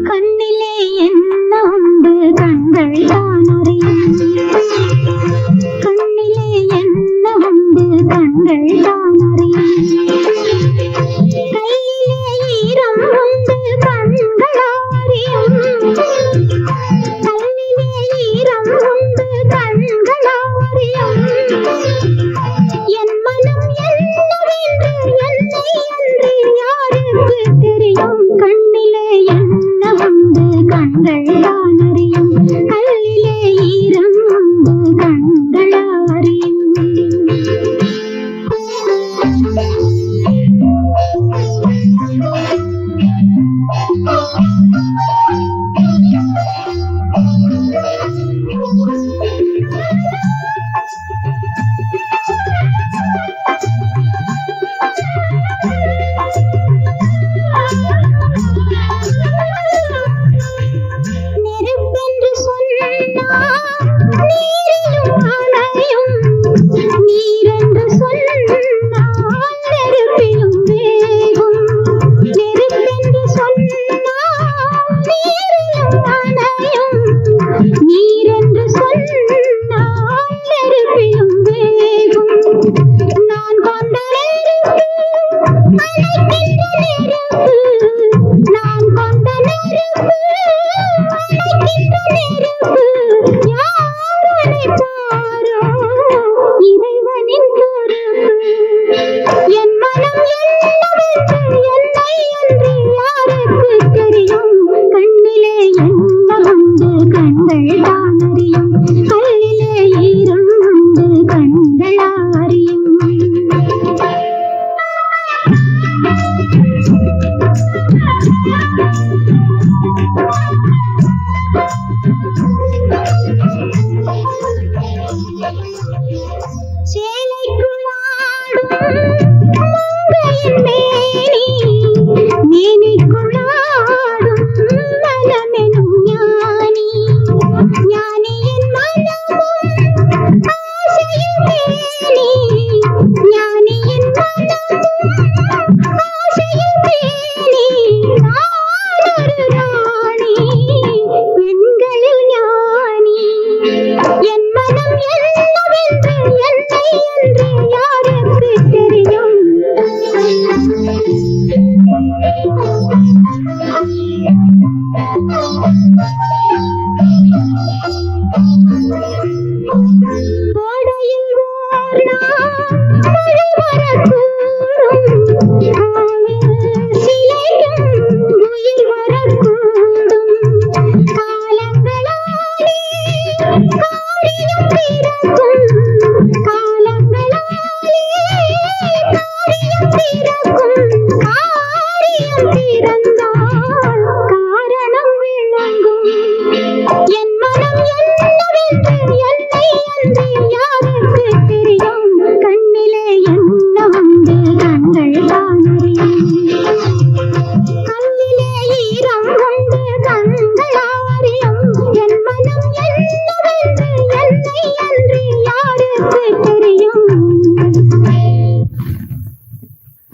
கண்ணிலே என்ன உண்டு கண்கள் தான் அறியும். கண்ணிலே என்ன உண்டு கண்கள் தான் அறியும். கையிலே ஈரம் உண்டு கண்கள் அறியும். கையிலே ஈரம் உண்டு கண்கள் அறியும். என் மனம் என்னவென்று என்னை அன்றி யாருக்கு தெரியும். கண்ணிலே என்ன உண்டு கண்கள் தான் அறியும். கல்லிலே ஈரம் உண்டு கண்கள் அறியும். நெருப்பென்று சொன்னால் நீரிலும் அணையும். நீரென்று சொன்னால் நெருப்பிலும் வேகும். நெருப்பென்று சொன்னால் நீரிலும் அணையும். நீரென்று சொன்னால் நெருப்பிலும் வேகும். நான் கொண்ட நெருப்பு அணைக்கின்ற நெருப்பு. நான் கொண்ட நெருப்பு அணைக்கின்ற நெருப்பு. யார் அணைப்பாரோ இறைவனின் பொறுப்பு. என் மனம் என்னவென்று என்னை அன்றி யாருக்கு தெரியும். கண்ணிலே என்ன உண்டு கண்கள் தான்